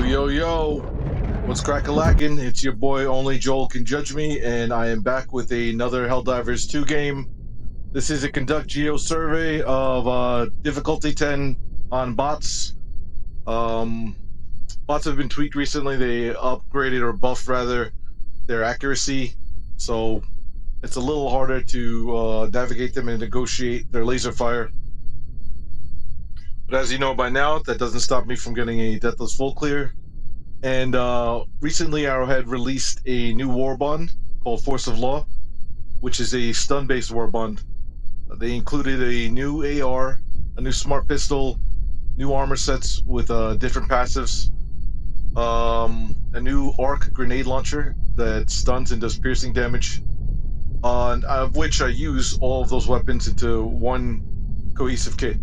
Yo, what's crack-a-lackin'? It's your boy, Only Joel Can Judge Me, and I am back with another Helldivers 2 game. This is a conduct geo survey of difficulty 10 on bots. Bots have been tweaked recently. They upgraded, or buffed rather, their accuracy, so it's a little harder to navigate them and negotiate their laser fire. But as you know by now, that doesn't stop me from getting a Deathless full clear. And recently Arrowhead released a new Warbond called Force of Law, which is a stun-based Warbond. They included a new AR, a new smart pistol, new armor sets with different passives, a new arc grenade launcher that stuns and does piercing damage, of which I use all of those weapons into one cohesive kit.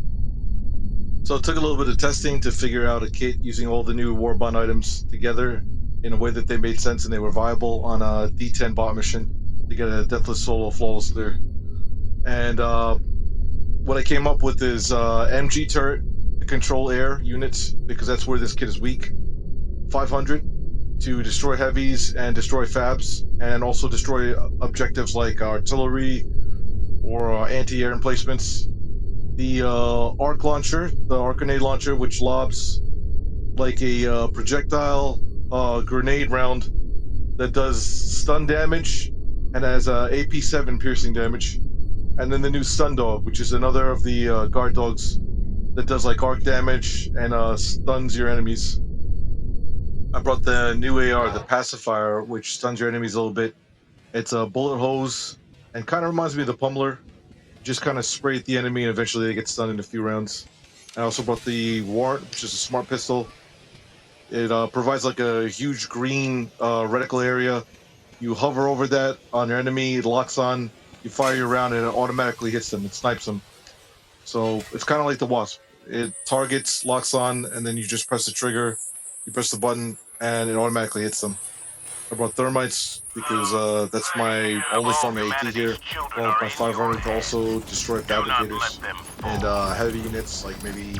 So it took a little bit of testing to figure out a kit using all the new Warbond items together in a way that they made sense and they were viable on a D10 bot mission to get a Deathless solo flawless clear. And what I came up with is MG turret to control air units, because that's where this kit is weak. 500 to destroy heavies and destroy fabs, and also destroy objectives like artillery or anti-air emplacements. The arc launcher, the arc grenade launcher, which lobs like a projectile grenade round that does stun damage and has AP7 piercing damage. And then the new stun dog, which is another of the guard dogs that does like arc damage and stuns your enemies. I brought the new AR, the pacifier, which stuns your enemies a little bit. It's a bullet hose and kind of reminds me of the pummeler. Just kind of spray at the enemy and eventually they get stunned in a few rounds. I also brought the warrant, which is a smart pistol. It provides like a huge green reticle area. You hover over that on your enemy, it locks on, you fire your round and it automatically hits them, it snipes them. So it's kind of like the Wasp. It targets, locks on, and then you just press the trigger, you press the button, and it automatically hits them. I brought thermites because that's my only form of AT here, along with my 500 to also destroy fabricators and heavy units, like maybe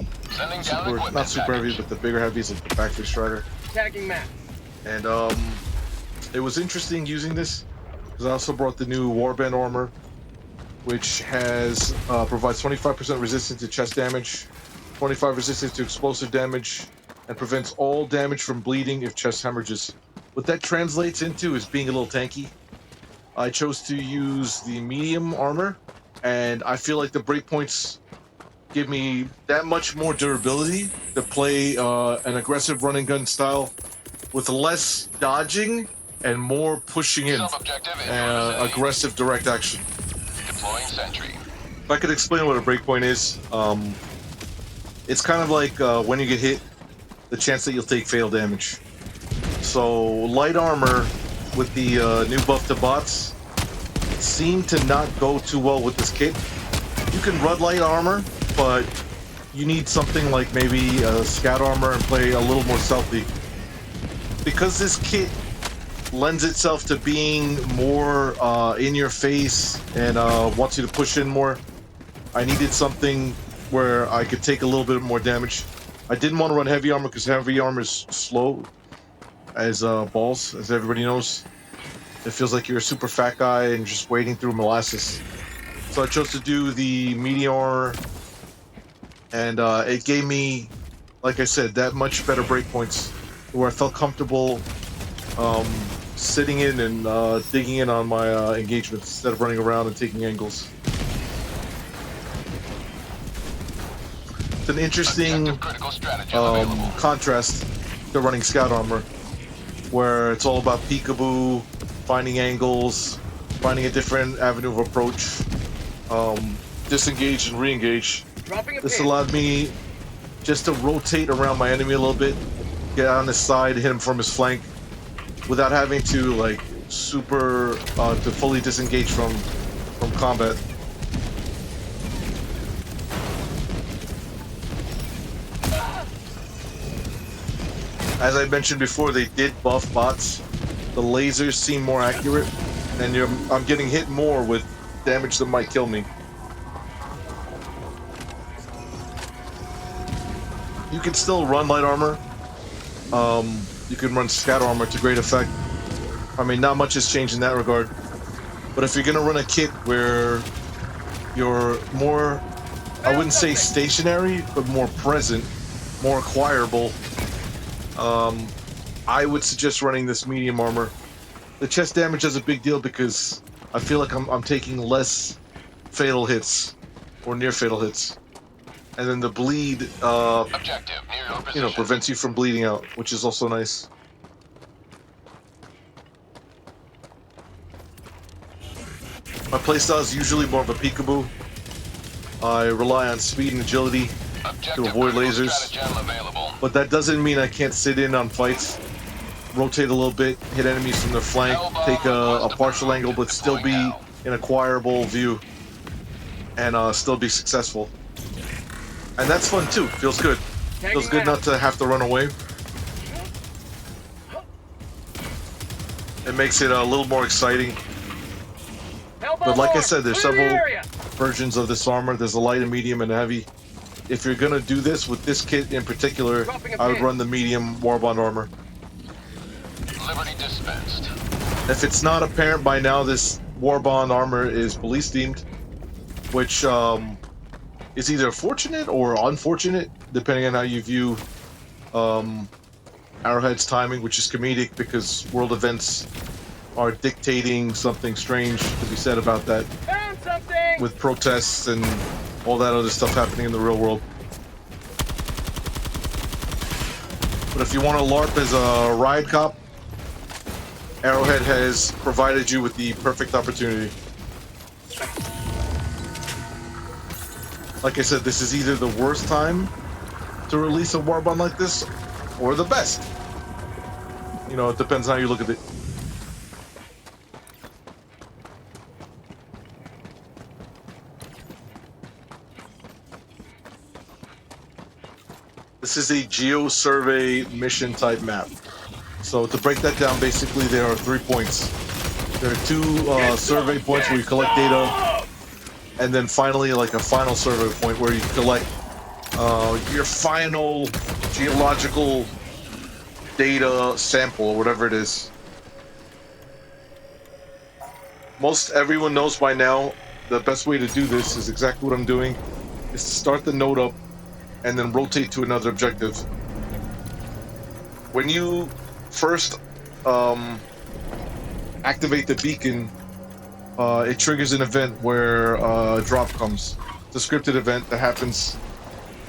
not super heavy, but the bigger heavies like the Backfish Strider. Tagging map. And it was interesting using this because I also brought the new Warband armor, which has provides 25% resistance to chest damage, 25 resistance to explosive damage, and prevents all damage from bleeding if chest hemorrhages. What that translates into is being a little tanky. I chose to use the medium armor, and I feel like the breakpoints give me that much more durability to play an aggressive run and gun style with less dodging and more pushing in, aggressive direct action. Deploying sentry. If I could explain what a breakpoint is, it's kind of like when you get hit, the chance that you'll take fatal damage. So light armor with the new buff to bots seemed to not go too well with this kit. You can run light armor, but you need something like maybe scout armor and play a little more stealthy. Because this kit lends itself to being more in your face and wants you to push in more, I needed something where I could take a little bit more damage. I didn't want to run heavy armor because heavy armor is slow as balls, as everybody knows. It feels like you're a super fat guy and just wading through molasses. So I chose to do the medium armor, and it gave me, like I said, that much better breakpoints where I felt comfortable sitting in and digging in on my engagements instead of running around and taking angles. It's an interesting contrast to running scout armor, where it's all about peekaboo, finding angles, finding a different avenue of approach, disengage and re-engage. This allowed me just to rotate around my enemy a little bit, get on his side, hit him from his flank, without having to like super to fully disengage from combat. As I mentioned before, they did buff bots. The lasers seem more accurate, and I'm getting hit more with damage that might kill me. You can still run light armor, You can run scatter armor to great effect. I mean, not much has changed in that regard. But if you're gonna run a kit where you're more, I wouldn't say stationary, but more present, more acquirable, I would suggest running this medium armor. The chest damage is a big deal because I feel like I'm taking less fatal hits or near fatal hits, and then the bleed, Objective near your position. prevents you from bleeding out, which is also nice. My playstyle is usually more of a peekaboo. I rely on speed and agility to avoid lasers, but that doesn't mean I can't sit in on fights, rotate a little bit, hit enemies from the flank, take a partial angle, but still be in a acquirable view, and still be successful. And that's fun too. Feels good. Feels good not to have to run away. It makes it a little more exciting. But like I said, there's several versions of this armor. There's a light, a medium, and a heavy. If you're gonna do this with this kit in particular, I would run the medium Warbond armor. Liberty dispensed. If it's not apparent by now, this Warbond armor is police themed, which is either fortunate or unfortunate, depending on how you view Arrowhead's timing, which is comedic because world events are dictating something strange to be said about that, with protests and all that other stuff happening in the real world. But if you want to LARP as a riot cop, Arrowhead has provided you with the perfect opportunity. Like I said, this is either the worst time to release a Warbond like this, or the best. You know, it depends on how you look at it. This is a geo-survey mission type map. So to break that down, basically there are 3 points. There are 2 survey points where you collect data, and then finally like a final survey point where you collect your final geological data sample, or whatever it is. Most everyone knows by now the best way to do this is exactly what I'm doing, is to start the node up and then rotate to another objective. When you first activate the beacon, it triggers an event where a drop comes. It's a scripted event that happens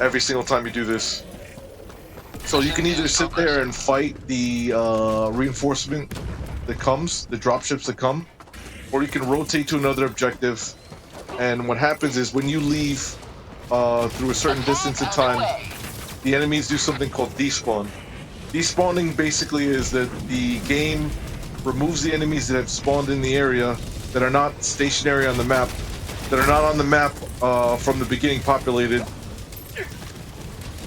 every single time you do this. So you can either sit there and fight the reinforcement that comes, the dropships that come, or you can rotate to another objective. And what happens is when you leave through a certain distance in time, the enemies do something called despawn. Despawning basically is that the game removes the enemies that have spawned in the area that are not stationary on the map, that are not on the map from the beginning populated,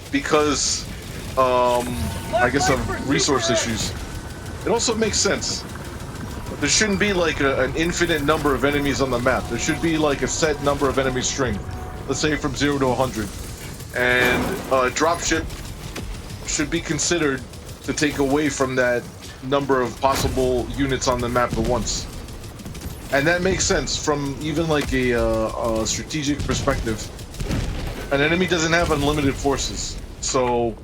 because I guess of resource issues. It also makes sense. There shouldn't be like an infinite number of enemies on the map. There should be like a set number of enemy string. Let's say from 0 to 100. And a dropship should be considered to take away from that number of possible units on the map at once. And that makes sense from even like a strategic perspective. An enemy doesn't have unlimited forces, so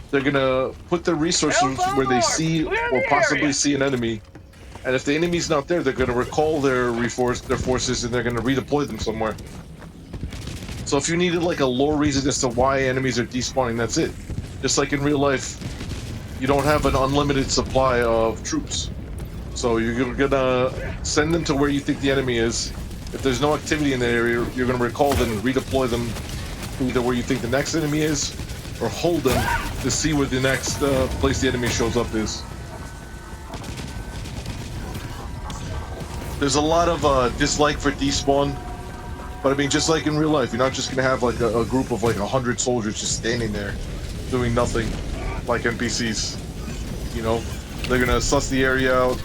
they're gonna put their resources where they see or possibly see an enemy. And if the enemy's not there, they're gonna recall their forces and they're gonna redeploy them somewhere. So if you needed like a lore reason as to why enemies are despawning, that's it. Just like in real life, you don't have an unlimited supply of troops. So you're gonna send them to where you think the enemy is. If there's no activity in that area, you're gonna recall them and redeploy them to either where you think the next enemy is, or hold them to see where the next place the enemy shows up is. There's a lot of dislike for despawn. But I mean, just like in real life, you're not just gonna have like a group of like 100 soldiers just standing there, doing nothing, like NPCs. You know, they're gonna suss the area out,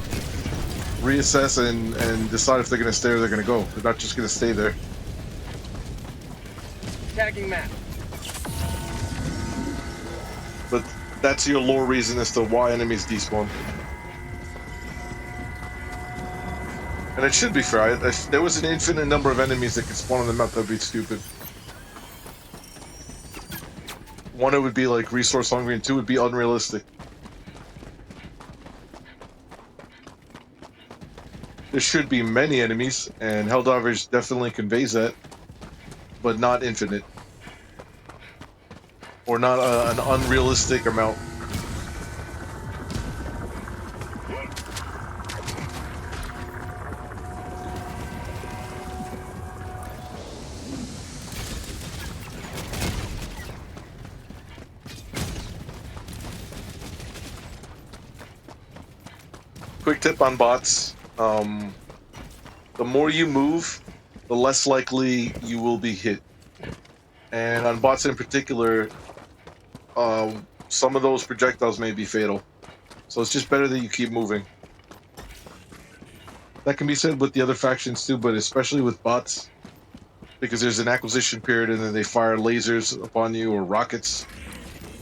reassess, and decide if they're gonna stay or they're gonna go. They're not just gonna stay there. Tagging map. But That's your lore reason as to why enemies despawn. And it should be fair. If there was an infinite number of enemies that could spawn on the map, that'd be stupid. One, it would be like resource hungry, and two, it would be unrealistic. There should be many enemies, and Helldivers definitely conveys that, but not infinite. Or not an unrealistic amount. Quick tip on bots. The more you move, the less likely you will be hit. And on bots in particular, some of those projectiles may be fatal. So it's just better that you keep moving. That can be said with the other factions too, but especially with bots. Because there's an acquisition period and then they fire lasers upon you or rockets.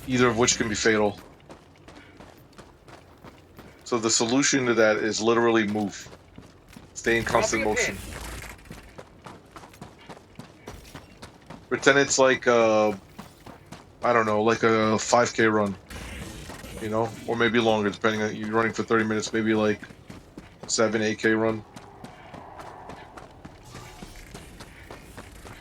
Either of which can be fatal. So the solution to that is literally move. Stay in constant motion. Pretend it's like I don't know, like a 5K run. You know? Or maybe longer, depending on you're running for 30 minutes, maybe like 7, 8K run.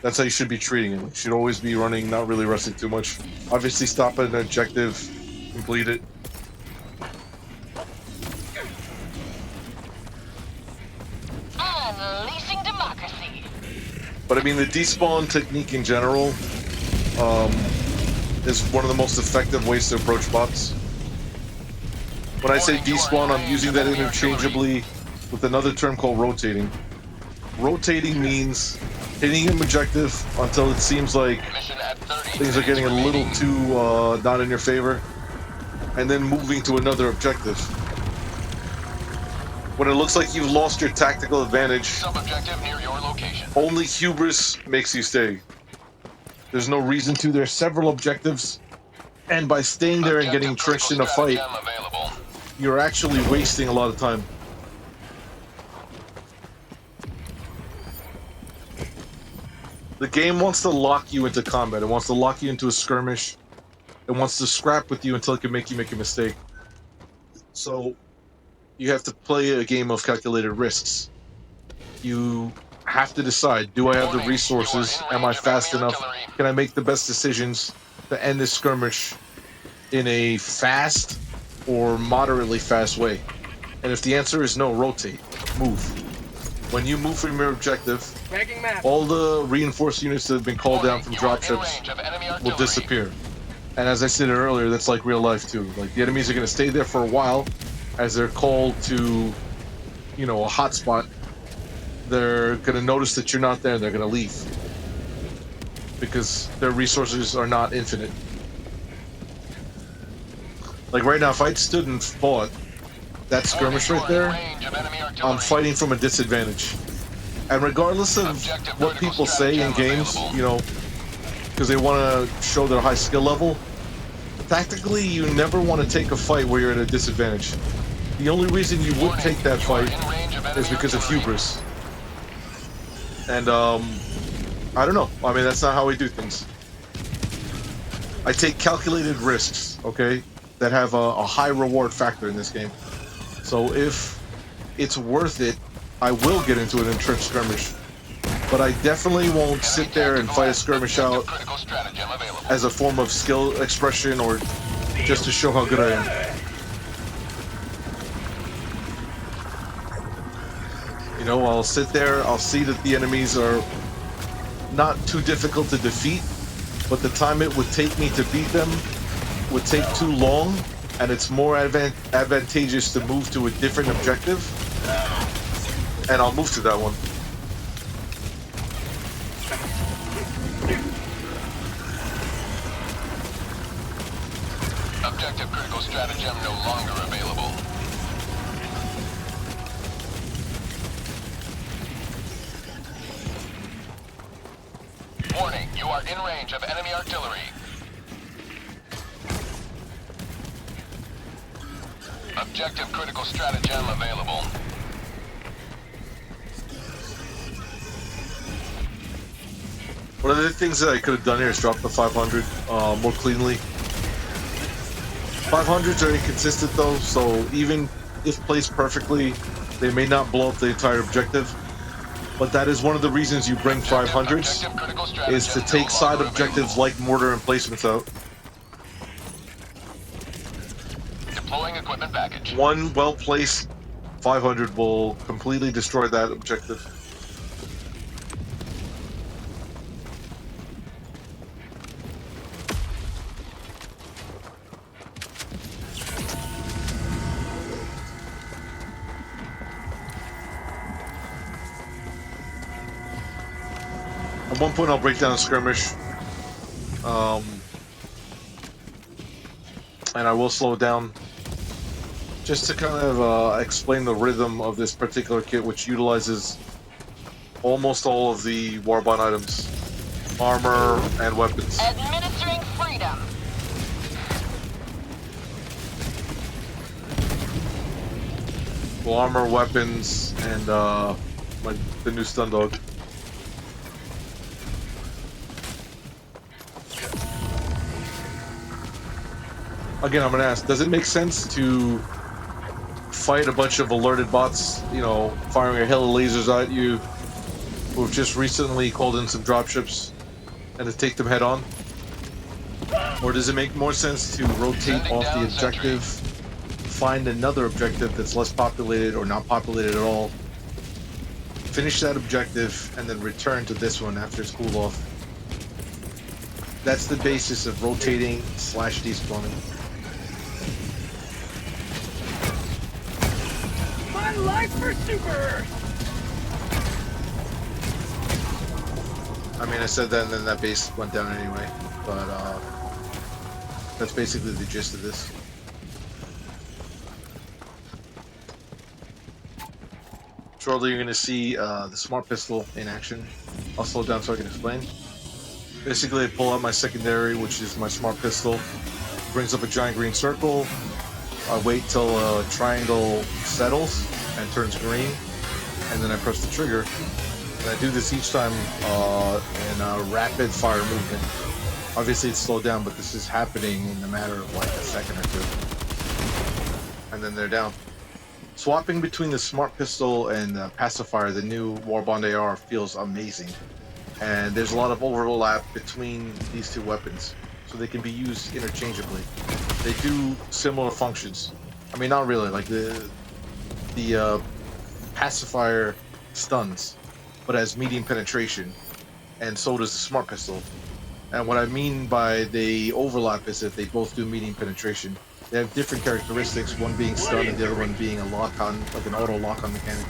That's how you should be treating it. You should always be running, not really resting too much. Obviously stop at an objective, complete it. Unleashing democracy. But I mean, the despawn technique in general is one of the most effective ways to approach bots. When I say despawn, I'm using that interchangeably with another term called rotating. Rotating means hitting an objective until it seems like things are getting a little too not in your favor, and then moving to another objective. When it looks like you've lost your tactical advantage, Sub-objective near your location. only hubris makes you stay. There's no reason to. There's several objectives, and by staying there and getting entrenched in a fight, you're actually wasting a lot of time. The game wants to lock you into combat. It wants to lock you into a skirmish. It wants to scrap with you until it can make you make a mistake. So you have to play a game of calculated risks. You have to decide, do I have the resources? Am I fast enough? Can I make the best decisions to end this skirmish in a fast or moderately fast way? And if the answer is no, rotate. Move. When you move from your objective, all the reinforced units that have been called down from dropships will disappear. And as I said earlier, that's like real life too. Like the enemies are going to stay there for a while as they're called to, you know, a hotspot. They're going to notice that you're not there and they're going to leave. Because their resources are not infinite. Like right now, if I stood and fought that skirmish right there, I'm fighting from a disadvantage. And regardless of what people say in games, you know, because they want to show their high skill level, tactically you never want to take a fight where you're at a disadvantage. The only reason you would take that fight is because of hubris. And I don't know. I mean, that's not how we do things. I take calculated risks, okay, that have a high reward factor in this game. So if it's worth it, I will get into an entrenched skirmish. But I definitely won't sit there and fight a skirmish out as a form of skill expression or just to show how good I am. You know, I'll sit there, I'll see that the enemies are not too difficult to defeat, but the time it would take me to beat them would take too long, and it's more advantageous to move to a different objective, and I'll move to that one. Objective critical stratagem no longer available. Warning, you are in range of enemy artillery. Objective critical stratagem available. One of the things that I could have done here is drop the 500 more cleanly. 500s are inconsistent though, so even if placed perfectly, they may not blow up the entire objective. But that is one of the reasons you bring 500s, is to take side objectives like mortar emplacements out. Deploying equipment package. One well-placed 500 will completely destroy that objective. At one point I'll break down a skirmish, and I will slow it down just to kind of explain the rhythm of this particular kit, which utilizes almost all of the Warbond items, armor and weapons. Administering freedom. Well, armor, weapons, and like the new stun dog. Again, I'm gonna ask, does it make sense to fight a bunch of alerted bots, you know, firing a hail of lasers at you, who've just recently called in some dropships, and to take them head on? Or does it make more sense to rotate off the objective, find another objective that's less populated or not populated at all, finish that objective, and then return to this one after it's cooled off? That's the basis of rotating / despawning. My life for super! I mean, I said that and then that base went down anyway, but that's basically the gist of this. Shortly you're going to see the smart pistol in action. I'll slow down so I can explain. Basically, I pull out my secondary, which is my smart pistol. Brings up a giant green circle. I wait till a triangle settles and turns green, and then I press the trigger. And I do this each time in a rapid fire movement. Obviously it's slowed down, but this is happening in a matter of like a second or two. And then they're down. Swapping between the smart pistol and the pacifier, the new Warbond AR, feels amazing. And there's a lot of overlap between these two weapons, so they can be used interchangeably. They do similar functions. I mean, not really, like the pacifier stuns, but has medium penetration, and so does the smart pistol. And what I mean by they overlap is that they both do medium penetration. They have different characteristics, one being stun and the other one being a lock-on, like an auto lock-on mechanic.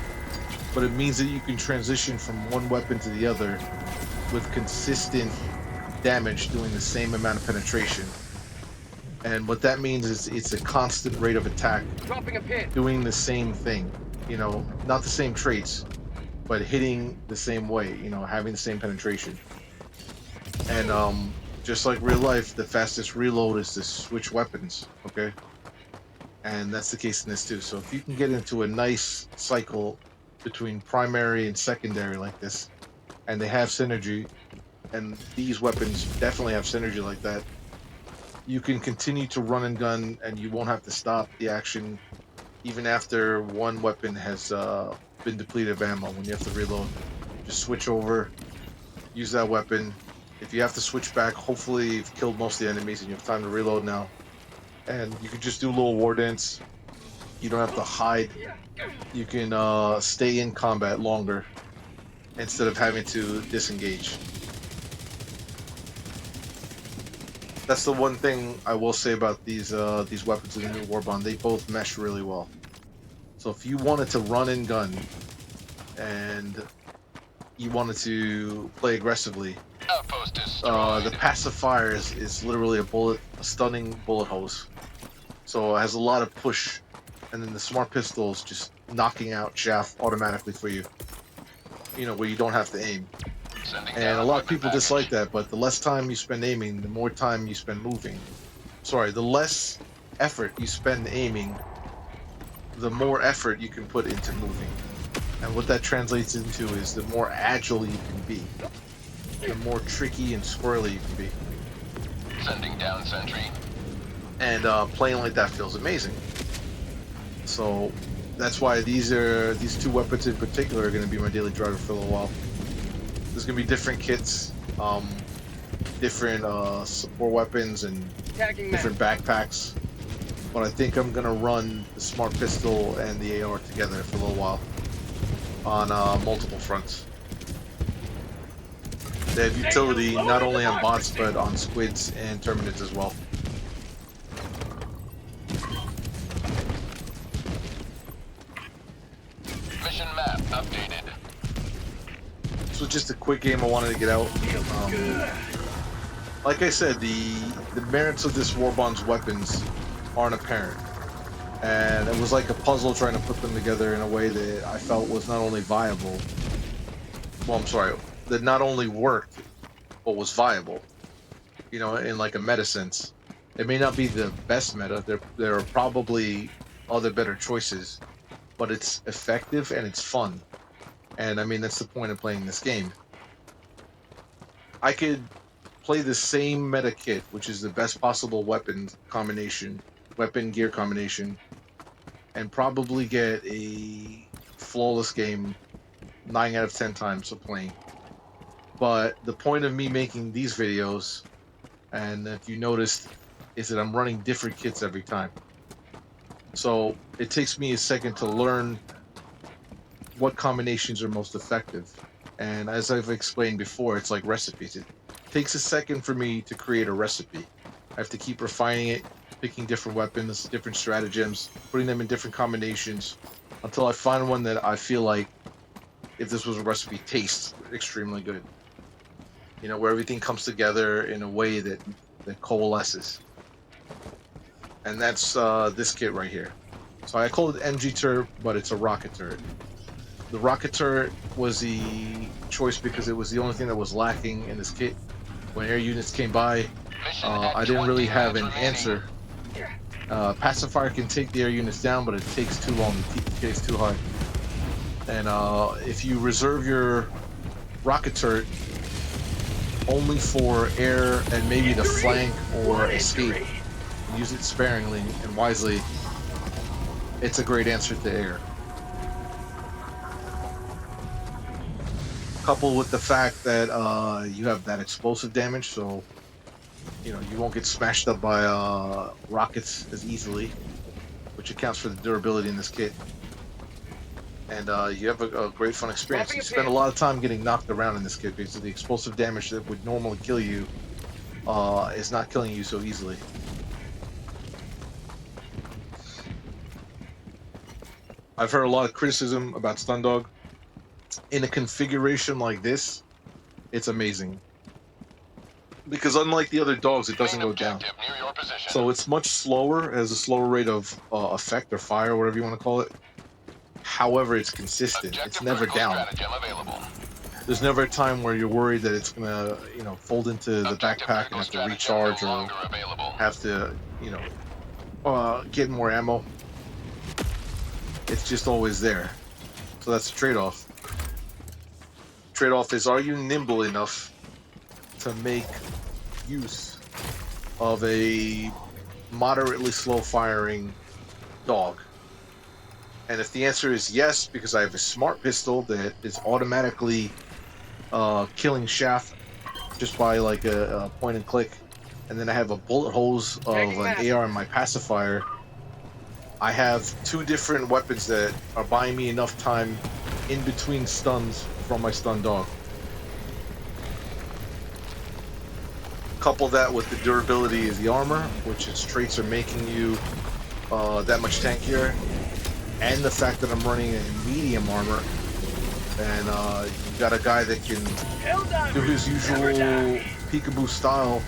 But it means that you can transition from one weapon to the other with consistent damage doing the same amount of penetration. And what that means is it's a constant rate of attack, doing the same thing. You know, not the same traits, but hitting the same way, you know, having the same penetration. And just like real life, the fastest reload is to switch weapons, okay? And that's the case in this too. So if you can get into a nice cycle between primary and secondary like this, and they have synergy, and these weapons definitely have synergy like that, you can continue to run and gun, and you won't have to stop the action even after one weapon has been depleted of ammo. When you have to reload, just switch over, use that weapon. If you have to switch back, hopefully you've killed most of the enemies and you have time to reload now. And you can just do a little war dance. You don't have to hide. You can stay in combat longer instead of having to disengage. That's the one thing I will say about these weapons in the new Warbond. They both mesh really well. So if you wanted to run and gun and you wanted to play aggressively, the pacifier is literally a stunning bullet hose. So it has a lot of push, and then the smart pistol is just knocking out chaff automatically for you. You know, where you don't have to aim. And a lot of people dislike that, but the less time you spend aiming, the more time you spend moving. Sorry, the less effort you spend aiming, the more effort you can put into moving. And what that translates into is the more agile you can be, the more tricky and squirrely you can be. Sending down sentry. And playing like that feels amazing. So that's why these two weapons in particular are going to be my daily driver for a little while. There's going to be different kits, different support weapons, and different backpacks. But I think I'm going to run the smart pistol and the AR together for a little while on multiple fronts. They have utility not only on bots but on squids and terminids as well. Mission map updated. This was just a quick game I wanted to get out. Like I said, the merits of this Warbond's weapons aren't apparent. And it was like a puzzle trying to put them together in a way that I felt was not only viable, well, I'm sorry, that not only worked, but was viable. You know, in like a meta sense. It may not be the best meta, there are probably other better choices, but it's effective and it's fun. And I mean, that's the point of playing this game. I could play the same meta kit, which is the best possible weapon gear combination, and probably get a flawless game 9 out of 10 times of playing. But the point of me making these videos, and if you noticed, is that I'm running different kits every time. So it takes me a second to learn what combinations are most effective. And as I've explained before, it's like recipes. It takes a second for me to create a recipe. I have to keep refining it, picking different weapons, different stratagems, putting them in different combinations until I find one that I feel like, if this was a recipe, tastes extremely good. You know, where everything comes together in a way that coalesces. And that's this kit right here. So I call it MG turret, but it's a rocket turret. The rocket turret was the choice because it was the only thing that was lacking in this kit. When air units came by, I didn't really have an answer. Pacifier can take the air units down, but it takes too long. It takes too hard. And if you reserve your rocket turret only for air and maybe the flank or escape, use it sparingly and wisely, it's a great answer to air. Coupled with the fact that you have that explosive damage, so you know you won't get smashed up by rockets as easily, which accounts for the durability in this kit. And you have a great fun experience. You spend a lot of time getting knocked around in this kit because the explosive damage that would normally kill you is not killing you so easily. I've heard a lot of criticism about Stun Dog. In a configuration like this, it's amazing. Because unlike the other dogs, it doesn't go down. So it's much slower, has a slower rate of effect or fire, or whatever you want to call it. However, it's consistent. It's never down. There's never a time where you're worried that it's gonna, you know, fold into the backpack and have to recharge or have to, you know, get more ammo. It's just always there. So that's the trade-off. Trade-off is, are you nimble enough to make use of a moderately slow-firing dog? And if the answer is yes, because I have a smart pistol that is automatically killing shaft just by like a point and click, and then I have a bullet hose of an AR and my pacifier, I have two different weapons that are buying me enough time in between stuns from my stun dog. Couple that with the durability of the armor, which its traits are making you that much tankier, and the fact that I'm running a medium armor, and you got a guy that can do his usual peekaboo style,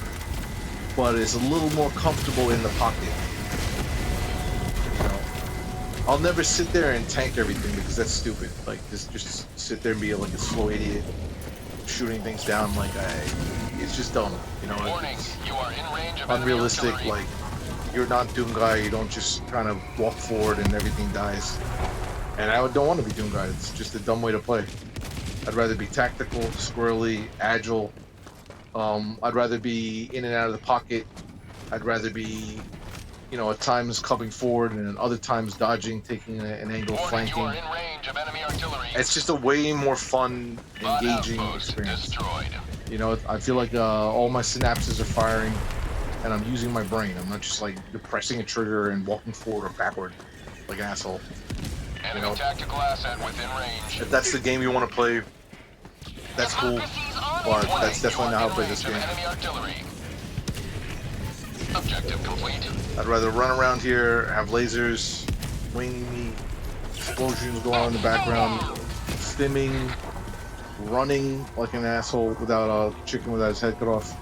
but is a little more comfortable in the pocket. You know, I'll never sit there and tank everything because that's stupid. Like just sit there and be like a slow idiot shooting things down. Like it's just dumb. You know, Warning, you are in range of unrealistic. enemy artillery. Like you're not Doom Guy. You don't just kind of walk forward and everything dies. And I don't want to be Doom Guy. It's just a dumb way to play. I'd rather be tactical, squirrely, agile. I'd rather be in and out of the pocket. I'd rather be, you know, at times coming forward and at other times dodging, taking an angle, Warning, you are flanking. in range of enemy artillery. It's just a way more fun, Bot engaging outpost experience. destroyed. You know, I feel like all my synapses are firing, and I'm using my brain. I'm not just like depressing a trigger and walking forward or backward like an asshole. Enemy You know, tactical asset within range. if that's the game you want to play, that's cool. But that's definitely not how I play this game. Enemy artillery. Objective complete. I'd rather run around here, have lasers, wing me, explosions going on in the background, stimming, running like an asshole without a chicken without his head cut off.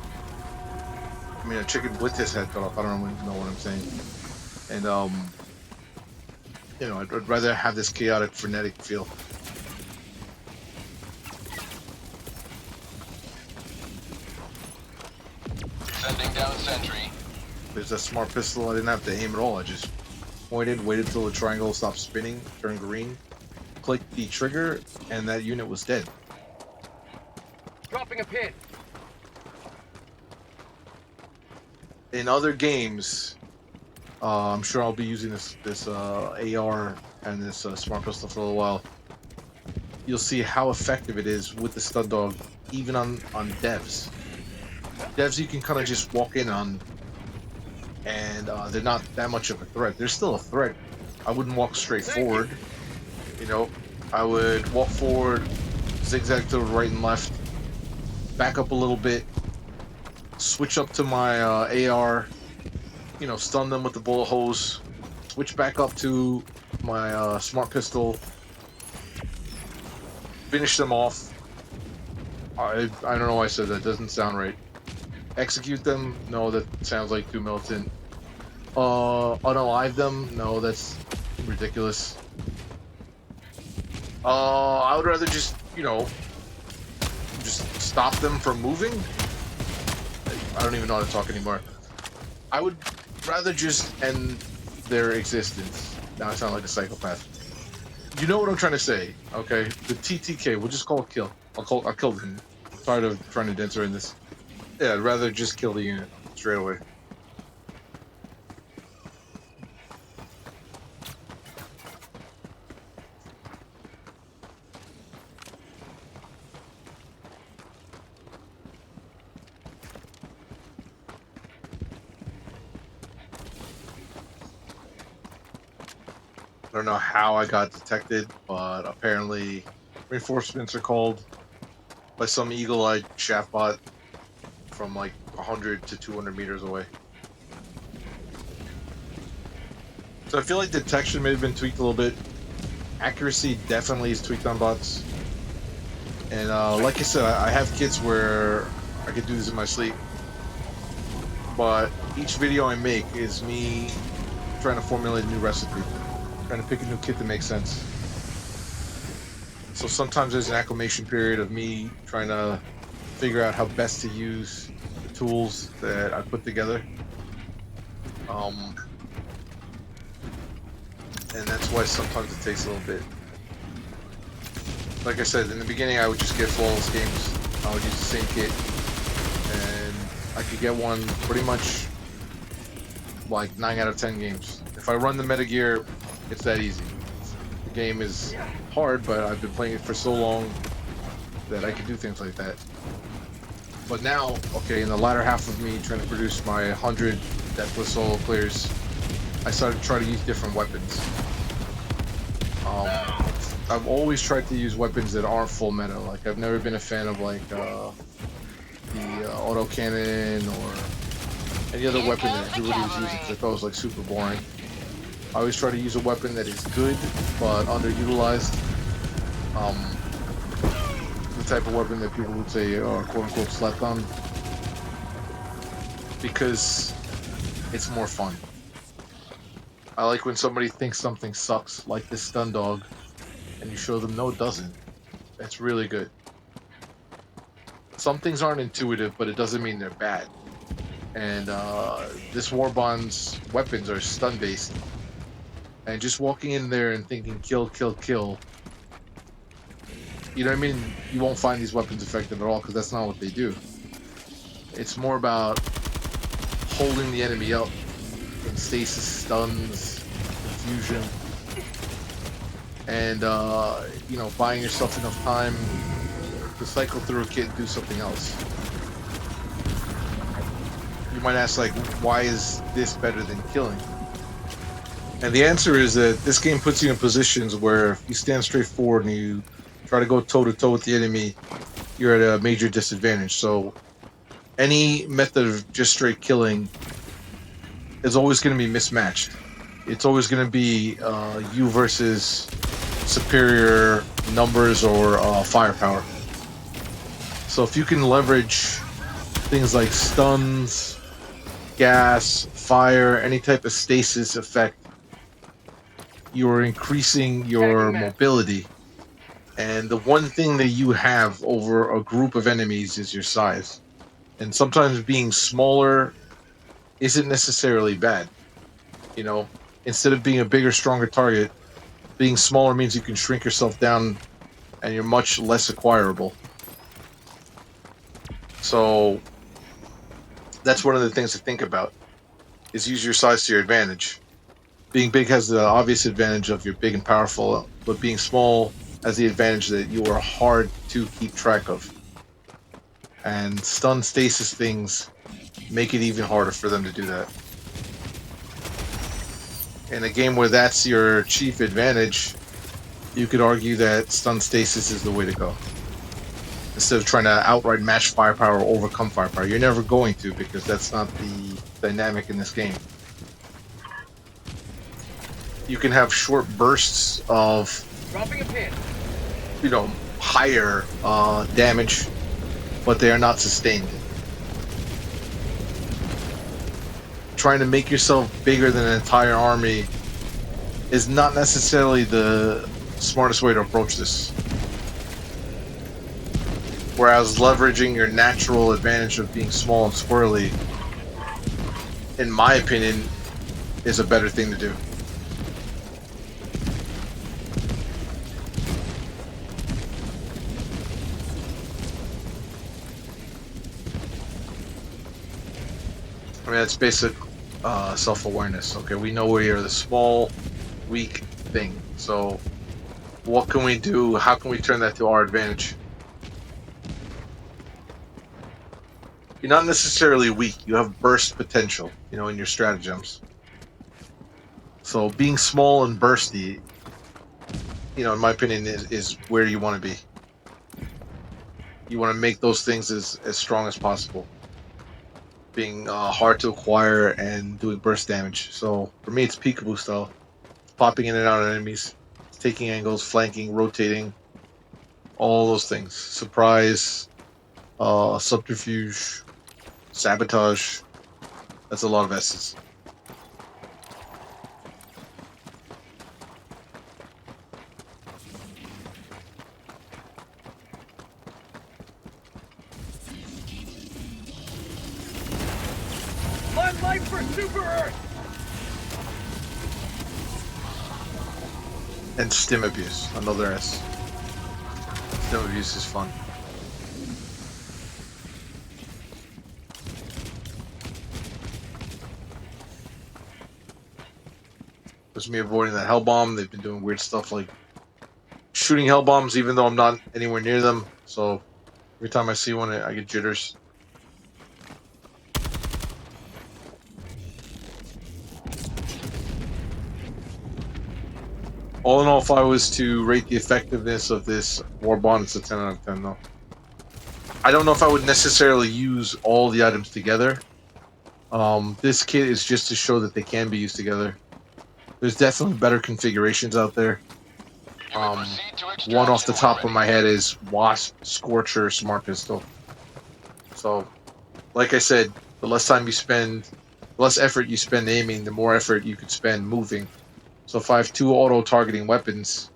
I mean, a chicken with his head cut off. I don't know what I'm saying. And you know, I'd rather have this chaotic, frenetic feel. Sending down sentry. There's a smart pistol. I didn't have to aim at all. I just pointed, waited till the triangle stopped spinning, turned green, clicked the trigger, and that unit was dead. Dropping a pin. In other games, I'm sure I'll be using this AR and this smart pistol for a little while. You'll see how effective it is with the stun dog, even on devs. Devs you can kind of just walk in on, and they're not that much of a threat. They're still a threat. I wouldn't walk straight forward. You know, I would walk forward, zigzag to the right and left, back up a little bit, switch up to my AR, you know, stun them with the bullet hose, switch back up to my smart pistol, finish them off. I don't know why I said that. Doesn't sound right. Execute them? No, that sounds like too militant. Unalive them? No, that's ridiculous. I would rather just, you know, just stop them from moving. I don't even know how to talk anymore. I would rather just end their existence. Now I sound like a psychopath. You know what I'm trying to say, okay? The TTK, we'll just call it kill. I'll kill them. I'm tired of trying to dance around this. Yeah, I'd rather just kill the unit straight away. I don't know how I got detected, but apparently reinforcements are called by some eagle-eyed shaft bot from like 100 to 200 meters away. So I feel like detection may have been tweaked a little bit. Accuracy definitely is tweaked on bots. And like I said, I have kits where I could do this in my sleep. But each video I make is me trying to formulate a new recipe. Trying to pick a new kit that makes sense. So sometimes there's an acclimation period of me trying to figure out how best to use the tools that I put together. And that's why sometimes it takes a little bit. Like I said, in the beginning I would just get flawless games. I would use the same kit. And I could get one pretty much like 9 out of 10 games. If I run the metagear, it's that easy. The game is hard, but I've been playing it for so long that I can do things like that. But now, okay, in the latter half of me trying to produce my 100 Deathless solo clears, I started to try to use different weapons. I've always tried to use weapons that aren't full meta. Like, I've never been a fan of like the autocannon or any other weapon that everybody was using because I thought it was like super boring. I always try to use a weapon that is good but underutilized. The type of weapon that people would say are quote-unquote slept on, because it's more fun. I like when somebody thinks something sucks, like this stun dog, and you show them no, it doesn't. That's really good. Some things aren't intuitive, but it doesn't mean they're bad. And this Warbond's weapons are stun based. And just walking in there and thinking kill, kill, kill. You know what I mean? You won't find these weapons effective at all because that's not what they do. It's more about holding the enemy up in stasis, stuns, confusion, and you know, buying yourself enough time to cycle through a kit and do something else. You might ask, like, why is this better than killing? And the answer is that this game puts you in positions where if you stand straight forward and you try to go toe-to-toe with the enemy, you're at a major disadvantage. So any method of just straight killing is always going to be mismatched. It's always going to be you versus superior numbers or firepower. So if you can leverage things like stuns, gas, fire, any type of stasis effect, you're increasing your mobility. And the one thing that you have over a group of enemies is your size. And sometimes being smaller isn't necessarily bad. You know, instead of being a bigger, stronger target, being smaller means you can shrink yourself down and you're much less acquirable. So that's one of the things to think about, is use your size to your advantage. Being big has the obvious advantage of you're big and powerful, but being small has the advantage that you are hard to keep track of. And stun stasis things make it even harder for them to do that. In a game where that's your chief advantage, you could argue that stun stasis is the way to go. Instead of trying to outright match firepower or overcome firepower. You're never going to, because that's not the dynamic in this game. You can have short bursts of, Dropping a pin. you know, higher damage, but they are not sustained. Trying to make yourself bigger than an entire army is not necessarily the smartest way to approach this. Whereas leveraging your natural advantage of being small and squirrely, in my opinion, is a better thing to do. I mean, that's basic self-awareness. Okay, we know we are the small, weak thing. So what can we do? How can we turn that to our advantage? You're not necessarily weak. You have burst potential, you know, in your stratagems. So being small and bursty, you know, in my opinion, is where you want to be. You want to make those things as strong as possible. Being hard to acquire and doing burst damage. So for me, it's peekaboo style. Popping in and out of enemies, taking angles, flanking, rotating, all those things. Surprise, subterfuge, sabotage. That's a lot of S's. My life for Super Earth! And stim abuse, another S. Stim abuse is fun. There's me avoiding that hell bomb. They've been doing weird stuff like shooting hell bombs even though I'm not anywhere near them. So every time I see one, I get jitters. All in all, if I was to rate the effectiveness of this Warbond, it's a 10 out of 10 though. I don't know if I would necessarily use all the items together. This kit is just to show that they can be used together. There's definitely better configurations out there. One off the top of my head is Wasp, Scorcher, Smart Pistol. So, like I said, the less time you spend, the less effort you spend aiming, the more effort you could spend moving. So if I have 2 auto-targeting weapons,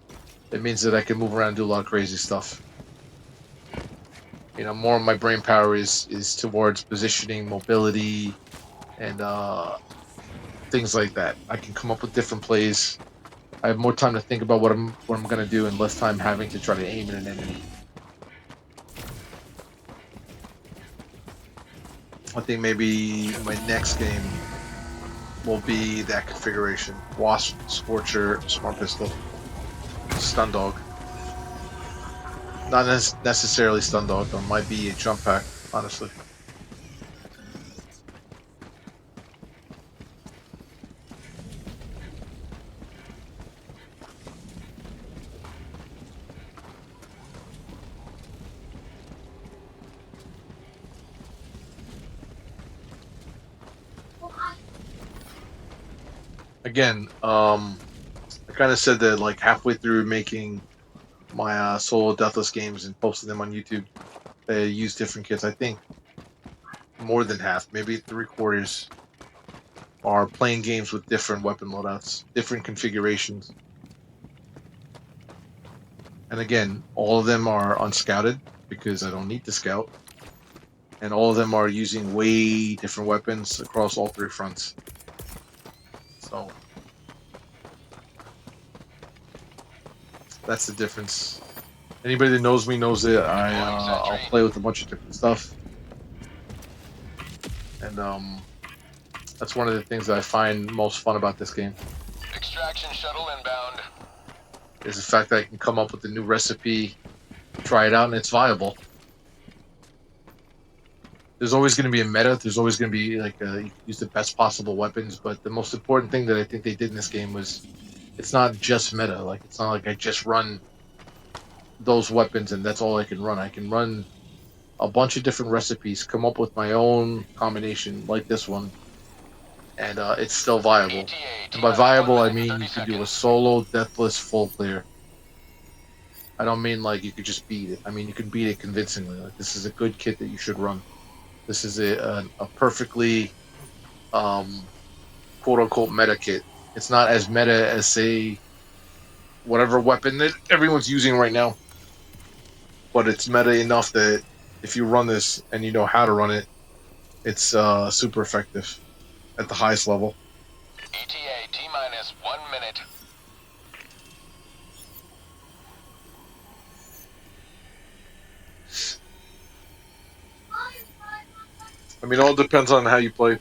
it means that I can move around and do a lot of crazy stuff. You know, more of my brain power is towards positioning, mobility, and things like that. I can come up with different plays. I have more time to think about what I'm gonna do, and less time having to try to aim at an enemy. I think maybe my next game will be that configuration: Wasp, Scorcher, Smart Pistol, Stun Dog. Not necessarily Stun Dog, though. Might be a Jump Pack, honestly. Again, I kind of said that like halfway through making my solo Deathless games and posting them on YouTube, they use different kits. I think more than half, maybe 3/4, are playing games with different weapon loadouts, different configurations. And again, all of them are unscouted because I don't need to scout. And all of them are using way different weapons across all 3 fronts. So that's the difference. Anybody that knows me knows that I'll play with a bunch of different stuff, and that's one of the things that I find most fun about this game. Extraction shuttle inbound. Is the fact that I can come up with a new recipe, try it out, and it's viable. There's always going to be a meta. There's always going to be like you can use the best possible weapons, but the most important thing that I think they did in this game was it's not just meta. Like it's not like I just run those weapons and that's all I can run. I can run a bunch of different recipes, come up with my own combination like this one, and it's still viable. And by viable, I mean you can do a solo Deathless full clear. I don't mean like you could just beat it. I mean you can beat it convincingly. Like this is a good kit that you should run. This is a perfectly quote-unquote meta kit. It's not as meta as, say, whatever weapon that everyone's using right now. But it's meta enough that if you run this and you know how to run it, it's super effective at the highest level. ETA T-minus 1 minute. I mean, it all depends on how you play.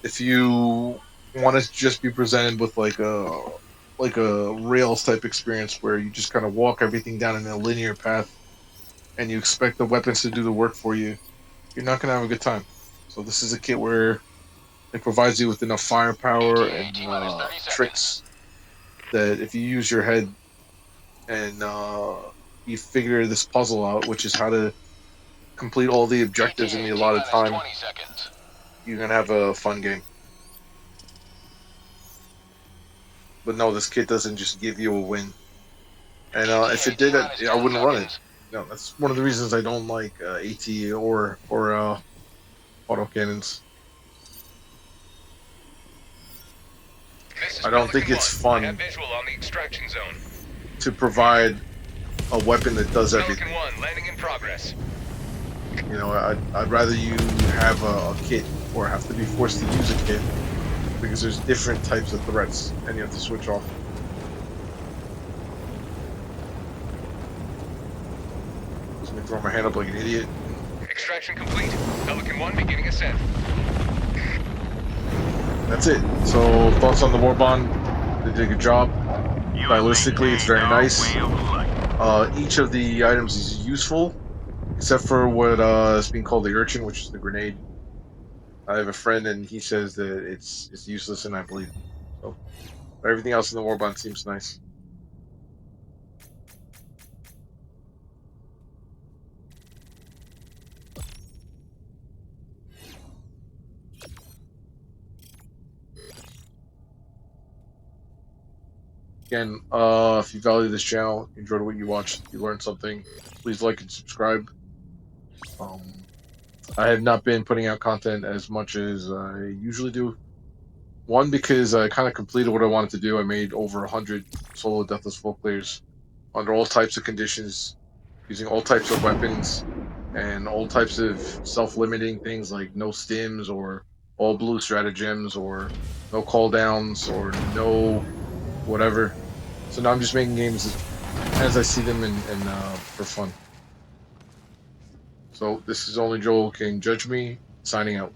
If you want to just be presented with like a Rails type experience where you just kind of walk everything down in a linear path and you expect the weapons to do the work for you, you're not going to have a good time. So this is a kit where it provides you with enough firepower and tricks that if you use your head and you figure this puzzle out, which is how to complete all the objectives in the allotted time, 20 seconds. you're going to have a fun game. But no, this kit doesn't just give you a win. And if it did, I wouldn't run it. No, that's one of the reasons I don't like AT or autocannons. I don't think it's fun visual on the extraction zone. to provide a weapon that does everything. Pelican 1 landing in progress. You know, I'd rather you have a kit or have to be forced to use a kit because there's different types of threats and you have to switch off. Just me throw my hand up like an idiot. Extraction complete. Pelican 1 beginning ascent. That's it. So thoughts on the Warbond? They did a good job. Stylistically, it's very nice. Each of the items is useful, except for what is being called the urchin, which is the grenade. I have a friend, and he says that it's useless, and I believe him. So everything else in the Warbond seems nice. Again, if you value this channel, enjoyed what you watched, you learned something, please like and subscribe. I have not been putting out content as much as I usually do. One, because I kind of completed what I wanted to do. I made over 100 solo Deathless full clears under all types of conditions, using all types of weapons and all types of self-limiting things like no stims or all blue stratagems or no call downs or no whatever. So now I'm just making games as I see them and for fun. So this is only Joel King. Judge me. Signing out.